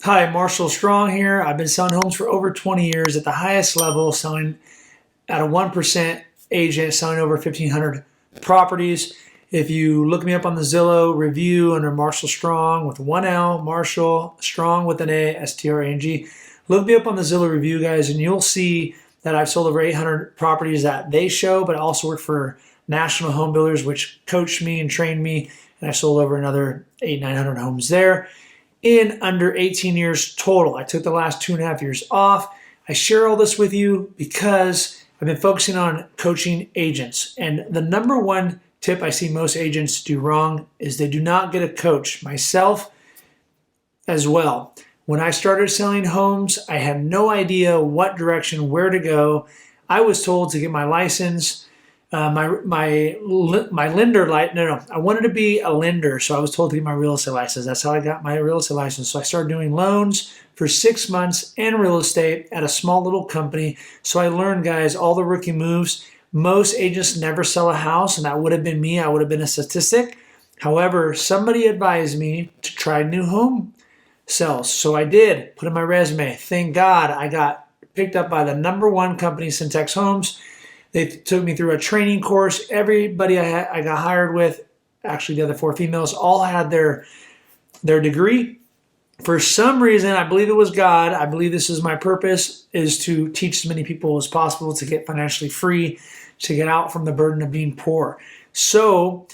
Hi, Marshal Strong here. I've been selling homes for over 20 years at the highest level, selling at a 1% agent, selling over 1,500 properties. If you look me up on the Zillow review under Marshal Strong with one L, Marshal Strong with an A, Strang. Look me up on the Zillow review, guys, and you'll see that I've sold over 800 properties that they show, but I also work for national home builders, which coached me and trained me, and I sold over another 900 homes there in under 18 years total. I took the last 2.5 years off. I share all this with you because I've been focusing on coaching agents. And the number one tip I see most agents do wrong is they do not get a coach, myself as well. When I started selling homes, I had no idea what direction, where to go. I was told to get my license. My lender, I wanted to be a lender, so I was told to get my real estate license. That's how I got my real estate license. So I started doing loans for 6 months and real estate at a small little company. So I learned, guys, all the rookie moves. Most agents never sell a house, and that would have been me. I would have been a statistic. However, somebody advised me to try new home sales. So I did, put in my resume. Thank God I got picked up by the #1 company, Centex Homes. They took me through a training course. Everybody I got hired with, actually the other 4 females, all had their degree. For some reason, I believe it was God. I believe this is my purpose, is to teach as many people as possible to get financially free, to get out from the burden of being poor. So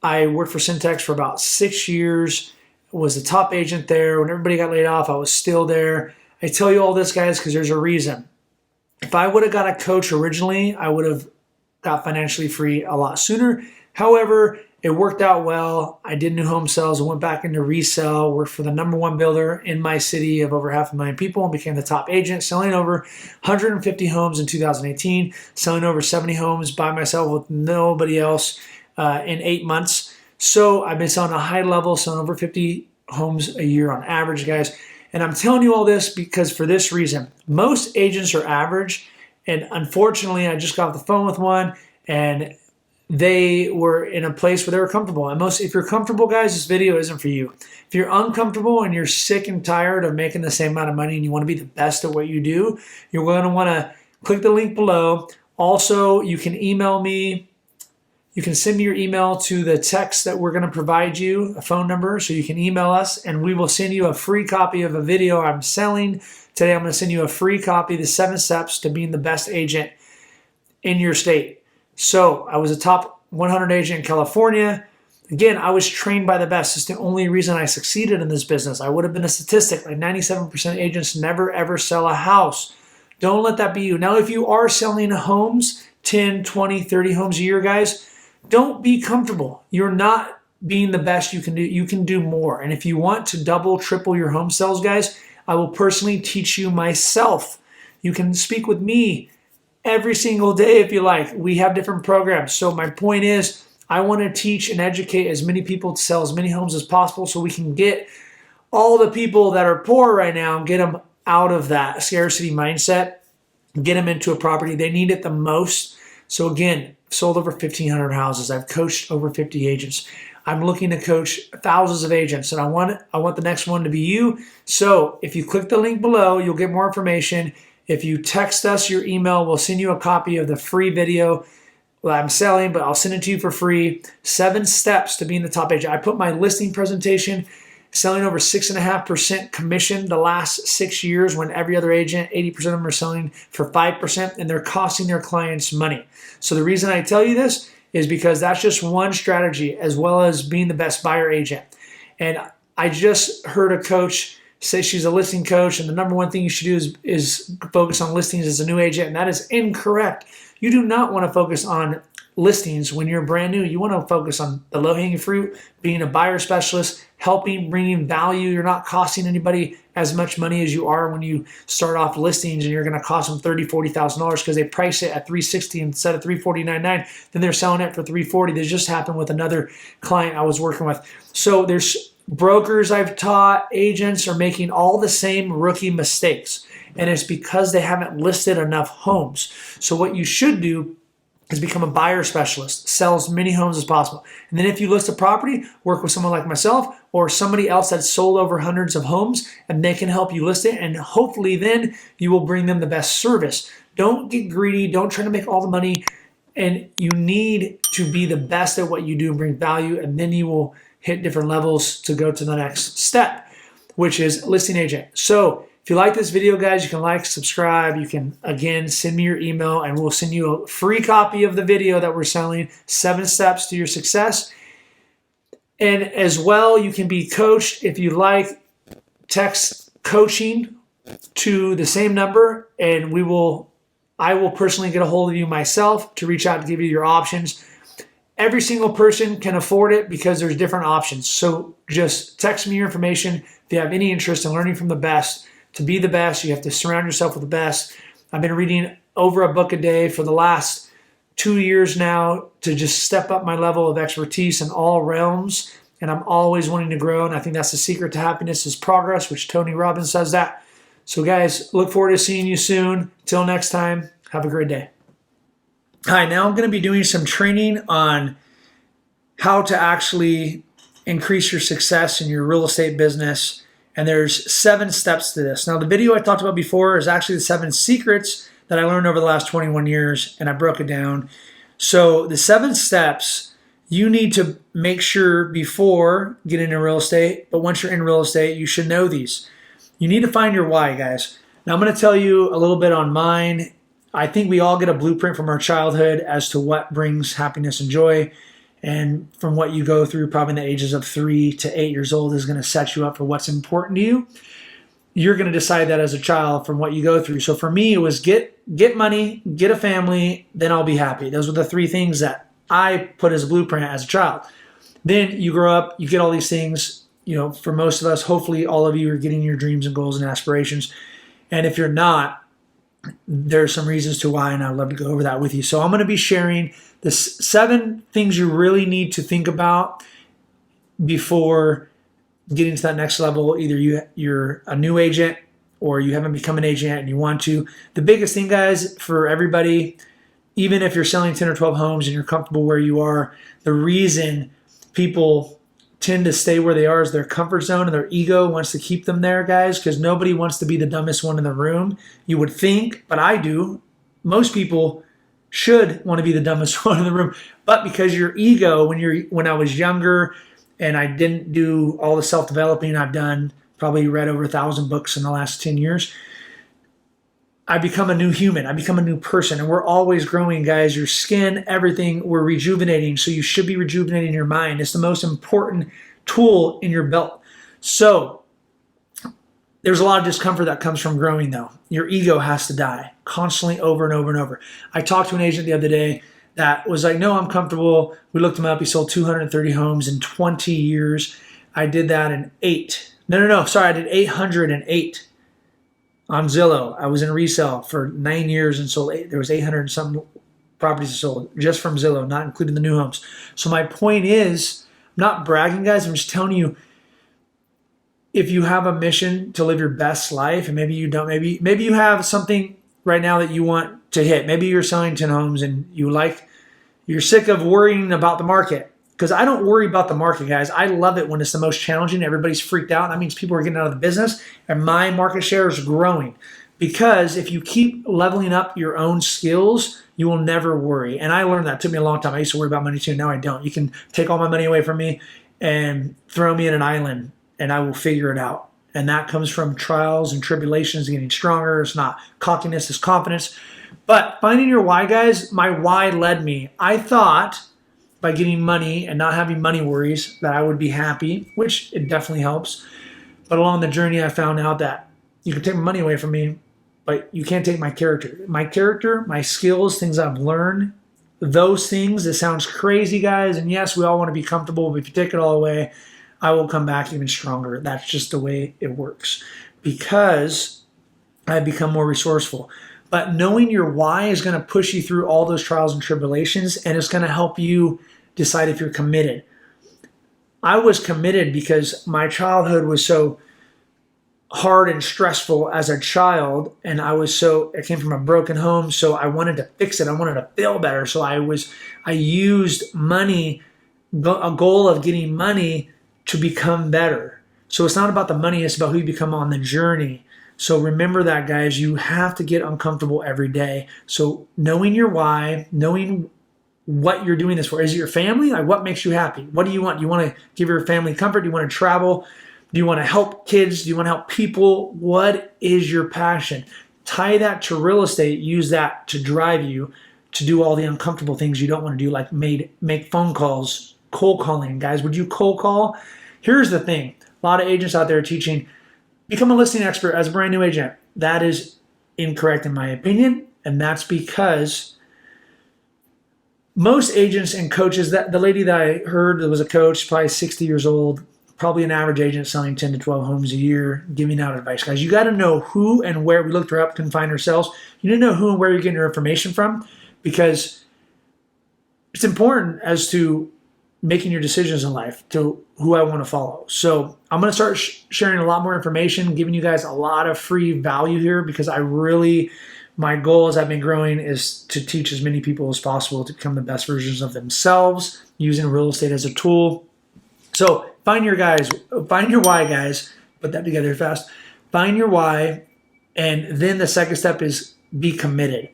I worked for Centex for about 6 years, was the top agent there. When everybody got laid off, I was still there. I tell you all this, guys, because there's a reason. If I would have got a coach originally, I would have got financially free a lot sooner. However, it worked out well. I did new home sales. I went back into resale, worked for the #1 builder in my city of over 500,000 people, and became the top agent, selling over 150 homes in 2018, selling over 70 homes by myself with nobody else in 8 months. So I've been selling a high level, selling over 50 homes a year on average, guys. And I'm telling you all this because for this reason, most agents are average. And unfortunately, I just got off the phone with one and they were in a place where they were comfortable. And if you're comfortable, guys, this video isn't for you. If you're uncomfortable and you're sick and tired of making the same amount of money and you want to be the best at what you do, you're going to want to click the link below. Also, you can email me. You can send me your email to the text that we're going to provide you, a phone number, so you can email us, and we will send you a free copy of a video I'm selling. Today, I'm going to send you a free copy, the 7 steps to being the best agent in your state. So I was a top 100 agent in California. Again, I was trained by the best. It's the only reason I succeeded in this business. I would have been a statistic, like 97% of agents never ever sell a house. Don't let that be you. Now, if you are selling homes, 10, 20, 30 homes a year, guys, don't be comfortable. You're not being the best you can do. You can do more. And if you want to double, triple your home sales, guys, I will personally teach you myself. You can speak with me every single day if you like. We have different programs. So my point is, I want to teach and educate as many people to sell as many homes as possible so we can get all the people that are poor right now, get them out of that scarcity mindset, get them into a property. They need it the most. So again, sold over 1,500 houses. I've coached over 50 agents. I'm looking to coach thousands of agents, and I want the next one to be you. So if you click the link below, you'll get more information. If you text us your email, we'll send you a copy of the free video that I'm selling, but I'll send it to you for free. 7 steps to being the top agent. I put my listing presentation, selling over 6.5% commission the last 6 years when every other agent, 80% of them are selling for 5%, and they're costing their clients money. So the reason I tell you this is because that's just one strategy, as well as being the best buyer agent. And I just heard a coach say she's a listing coach, and the #1 thing you should do is focus on listings as a new agent, and that is incorrect. You do not want to focus on listings when you're brand new. You want to focus on the low-hanging fruit, being a buyer specialist, helping, bringing value. You're not costing anybody as much money as you are when you start off listings, and you're going to cost them $30,000, $40,000 because they price it at $360 instead of $349.9. Then they're selling it for $340. This just happened with another client I was working with. So there's brokers I've taught, agents are making all the same rookie mistakes, and it's because they haven't listed enough homes. So what you should do is become a buyer specialist, sell as many homes as possible. And then if you list a property, work with someone like myself or somebody else that's sold over hundreds of homes, and they can help you list it. And hopefully then you will bring them the best service. Don't get greedy. Don't try to make all the money. And you need to be the best at what you do and bring value. And then you will hit different levels to go to the next step, which is listing agent. So if you like this video, guys, you can like, subscribe. You can, again, send me your email, and we'll send you a free copy of the video that we're selling, 7 steps to your success. And as well, you can be coached. If you like, text coaching to the same number, and I will personally get a hold of you myself to reach out to give you your options. Every single person can afford it because there's different options. So just text me your information if you have any interest in learning from the best. To be the best, you have to surround yourself with the best. I've been reading over a book a day for the last 2 years now to just step up my level of expertise in all realms. And I'm always wanting to grow. And I think that's the secret to happiness is progress, which Tony Robbins says that. So guys, look forward to seeing you soon. Till next time, have a great day. Hi, now I'm going to be doing some training on how to actually increase your success in your real estate business. And there's 7 steps to this. Now, the video I talked about before is actually the 7 secrets that I learned over the last 21 years, and I broke it down. So the 7 steps you need to make sure before getting into real estate, but once you're in real estate, you should know these. You need to find your why, guys. Now, I'm going to tell you a little bit on mine. I think we all get a blueprint from our childhood as to what brings happiness and joy. And from what you go through, probably in the ages of 3 to 8 years old, is going to set you up for what's important to you. You're going to decide that as a child from what you go through. So for me, it was get money, get a family, then I'll be happy. Those were the 3 things that I put as a blueprint as a child. Then you grow up, you get all these things. You know, for most of us, hopefully all of you are getting your dreams and goals and aspirations. And if you're not, there's some reasons to why, and I'd love to go over that with you. So I'm going to be sharing the 7 things you really need to think about before getting to that next level. Either you're a new agent or you haven't become an agent and you want to. The biggest thing, guys, for everybody, even if you're selling 10 or 12 homes and you're comfortable where you are, the reason people tend to stay where they are is their comfort zone, and their ego wants to keep them there, guys, because nobody wants to be the dumbest one in the room. You would think, but I do. Most people should want to be the dumbest one in the room, but because your ego, when I was younger and I didn't do all the self-developing I've done, probably read over 1,000 books in the last 10 years, I become a new human. I become a new person, and we're always growing, guys. Your skin, everything, we're rejuvenating, so you should be rejuvenating your mind. It's the most important tool in your belt. So there's a lot of discomfort that comes from growing, though. Your ego has to die constantly over and over and over. I talked to an agent the other day that was like, no, I'm comfortable. We looked him up. He sold 230 homes in 20 years. I did that in 8. I did 808 on Zillow. I was in resale for 9 years and sold there was 800 and some properties sold just from Zillow, not including the new homes. So my point is, I'm not bragging, guys. I'm just telling you, if you have a mission to live your best life, and maybe you don't, maybe you have something right now that you want to hit. Maybe you're selling 10 homes and you're sick of worrying about the market. Because I don't worry about the market, guys. I love it when it's the most challenging. Everybody's freaked out. That means people are getting out of the business, and my market share is growing. Because if you keep leveling up your own skills, you will never worry. And I learned that. It took me a long time. I used to worry about money too. Now I don't. You can take all my money away from me and throw me in an island, and I will figure it out. And that comes from trials and tribulations, getting stronger. It's not cockiness, it's confidence. But finding your why, guys, my why led me. I thought by getting money and not having money worries that I would be happy, which it definitely helps. But along the journey, I found out that you can take my money away from me, but you can't take my character. My character, my skills, things I've learned, those things, it sounds crazy, guys. And yes, we all want to be comfortable, but if you take it all away, I will come back even stronger. That's just the way it works because I've become more resourceful. But knowing your why is going to push you through all those trials and tribulations, and it's going to help you decide if you're committed. I was committed because my childhood was so hard and stressful as a child, and I came from a broken home, so I wanted to fix it. I wanted to feel better. So I used money, a goal of getting money to become better. So it's not about the money, it's about who you become on the journey. So remember that, guys, you have to get uncomfortable every day. So knowing your why, knowing what you're doing this for. Is it your family? Like, what makes you happy? What do you want? Do you want to give your family comfort? Do you want to travel? Do you want to help kids? Do you want to help people? What is your passion? Tie that to real estate. Use that to drive you to do all the uncomfortable things you don't want to do, like make phone calls, cold calling. Guys, would you cold call? Here's the thing. A lot of agents out there are teaching, become a listing expert as a brand new agent. That is incorrect in my opinion, and that's because most agents and coaches, that the lady that I heard that was a coach, probably 60 years old, probably an average agent selling 10 to 12 homes a year, giving out advice. Guys, you got to know who and where. We looked her up, couldn't find ourselves. You need to know who and where you're getting your information from, because it's important as to making your decisions in life to who I want to follow. So I'm going to start sharing a lot more information, giving you guys a lot of free value here, because my goal as I've been growing is to teach as many people as possible to become the best versions of themselves using real estate as a tool. So find your why, guys. Put that together fast. Find your why. And then the second step is be committed.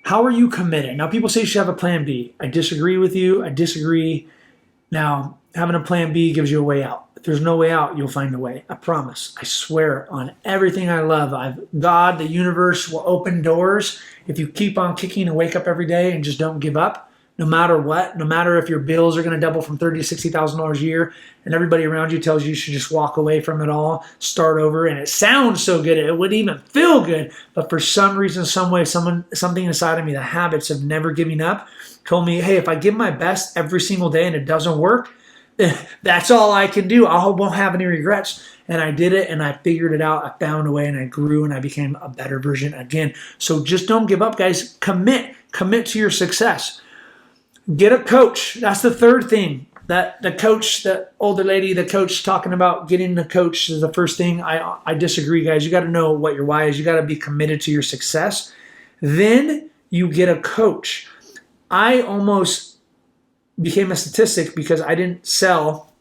How are you committed? Now, people say you should have a plan B. I disagree with you. I disagree. Now, having a plan B gives you a way out. If there's no way out, you'll find a way. I promise. I swear on everything I love. God, the universe will open doors if you keep on kicking and wake up every day and just don't give up. No matter what, no matter if your bills are going to double from $30,000 to $60,000 a year, and everybody around you tells you should just walk away from it all, start over, and it sounds so good, it wouldn't even feel good, but for some reason, some way, something inside of me, the habits of never giving up, told me, hey, if I give my best every single day and it doesn't work, that's all I can do. I won't have any regrets. And I did it, and I figured it out. I found a way, and I grew, and I became a better version again. So just don't give up, guys. Commit to your success. Get a coach. That's the third thing. That the coach, the older lady, the coach talking about getting the coach is the first thing. I disagree, guys. You got to know what your why is. You got to be committed to your success. Then you get a coach. I almost became a statistic because I didn't sell,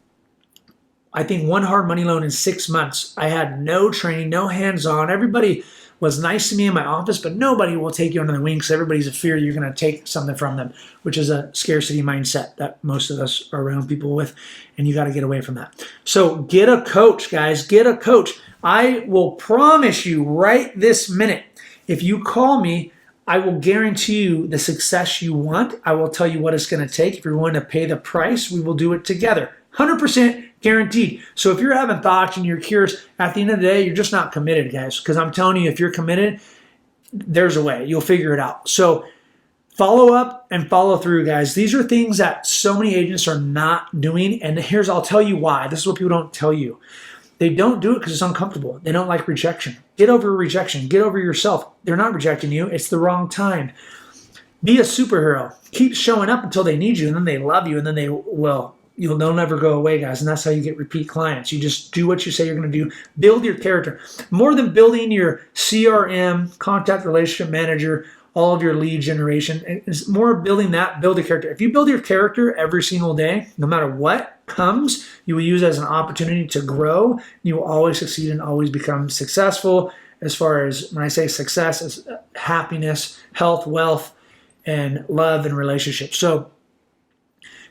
I think, one hard money loan in 6 months. I had no training, no hands-on. Everybody was nice to me in my office, but nobody will take you under the wing because everybody's a fear you're going to take something from them, which is a scarcity mindset that most of us are around people with, and you got to get away from that. So get a coach, guys. Get a coach. I will promise you right this minute, if you call me, I will guarantee you the success you want. I will tell you what it's going to take. If you're willing to pay the price, we will do it together. 100% guaranteed. So if you're having thoughts and you're curious, at the end of the day, you're just not committed, guys. Because I'm telling you, if you're committed, there's a way. You'll figure it out. So follow up and follow through, guys. These are things that so many agents are not doing. And I'll tell you why. This is what people don't tell you. They don't do it because it's uncomfortable. They don't like rejection. Get over rejection. Get over yourself. They're not rejecting you. It's the wrong time. Be a superhero. Keep showing up until they need you, and then they love you, and then they'll never go away, guys. And that's how you get repeat clients. You just do what you say you're going to do. Build your character. More than building your CRM, contact relationship manager, all of your lead generation. It's more building that, build a character. If you build your character every single day, no matter what comes, you will use it as an opportunity to grow. You will always succeed and always become successful. As far as when I say success, is happiness, health, wealth, and love and relationships. So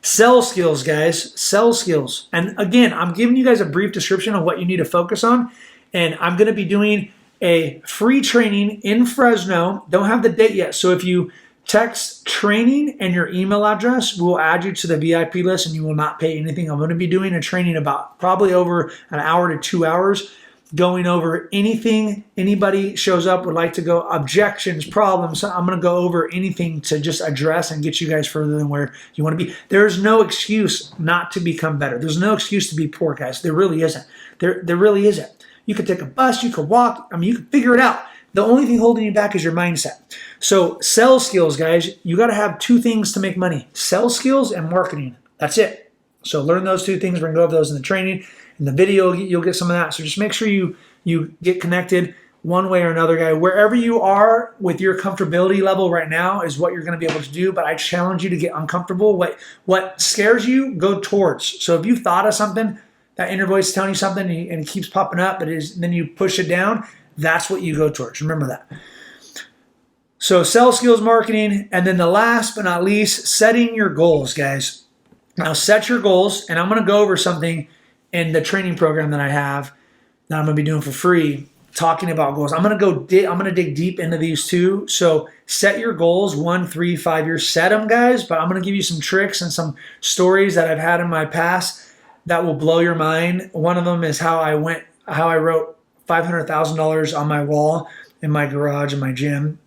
sell skills, guys. Sell skills. And again, I'm giving you guys a brief description of what you need to focus on. And I'm going to be doing a free training in Fresno. Don't have the date yet. So if you text training and your email address, we'll add you to the VIP list and you will not pay anything. I'm going to be doing a training about probably over an hour to 2 hours, going over anything anybody shows up would like to go, objections, problems. I'm going to go over anything to just address and get you guys further than where you want to be. There's no excuse not to become better. There's no excuse to be poor, guys. There really isn't. There really isn't. You could take a bus, you could walk. I mean, you could figure it out. The only thing holding you back is your mindset. So sell skills, guys. You got to have two things to make money. Sell skills and marketing. That's it. So learn those two things. We're going to go over those in the training. In the video, you'll get some of that. So just make sure you you get connected one way or another, guy. Wherever you are with your comfortability level right now is what you're going to be able to do, but I challenge you to get uncomfortable. What scares you, go towards. So if you thought of something, that inner voice is telling you something and it keeps popping up, but then you push it down, that's what you go towards. Remember that. So sales skills marketing, and then the last but not least, setting your goals, guys. Now set your goals, and I'm going to go over something in the training program that I have that I'm going to be doing for free, talking about goals. I'm going to dig deep into these too. So set your goals, 1, 3, 5 years. Set them, guys. But I'm going to give you some tricks and some stories that I've had in my past that will blow your mind. One of them is how I wrote $500,000 on my wall in my garage in my gym,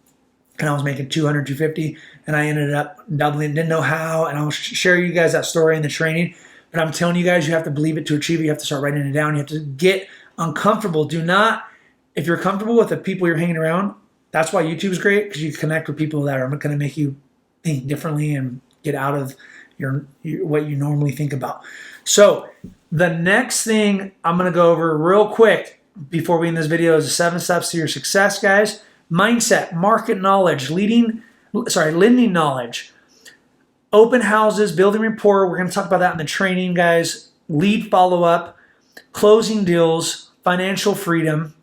and I was making 200, 250, and I ended up doubling. Didn't know how, and I'll share you guys that story in the training. But I'm telling you guys, you have to believe it to achieve it. You have to start writing it down. You have to get uncomfortable. Do not, if you're comfortable with the people you're hanging around, that's why YouTube is great, because you connect with people that are going to make you think differently and get out of what you normally think about. So the next thing I'm going to go over real quick before we end this video is the 7 steps to your success, guys. Mindset, market knowledge, lending knowledge, open houses, building rapport. We're going to talk about that in the training, guys. Lead follow-up, closing deals, financial freedom.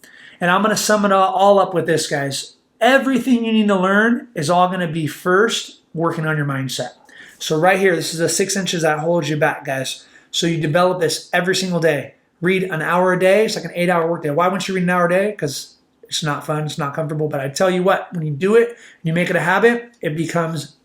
And I'm going to sum it all up with this, guys. Everything you need to learn is all going to be first working on your mindset. So right here, this is the 6 inches that holds you back, guys. So you develop this every single day. Read an hour a day. It's like an 8-hour workday. Why wouldn't you read an hour a day? Because it's not fun. It's not comfortable. But I tell you what, when you do it, you make it a habit, it becomes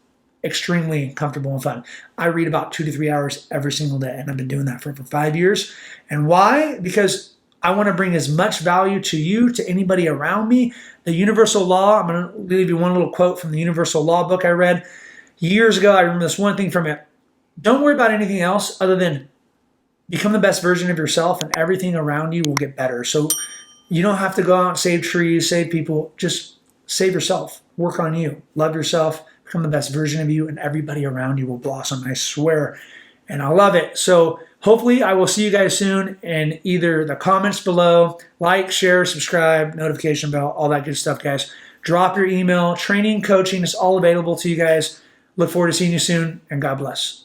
extremely comfortable and fun. I read about 2 to 3 hours every single day, and I've been doing that for 5 years. And why? Because I want to bring as much value to you, to anybody around me. The universal law, I'm going to leave you one little quote from the universal law book I read years ago. I remember this one thing from it. Don't worry about anything else other than become the best version of yourself, and everything around you will get better. So you don't have to go out and save trees, save people. Just save yourself. Work on you. Love yourself. Become the best version of you, and everybody around you will blossom. I swear. And I love it. So hopefully I will see you guys soon in either the comments below. Like, share, subscribe, notification bell, all that good stuff, guys. Drop your email. Training, coaching is all available to you guys. Look forward to seeing you soon, and God bless.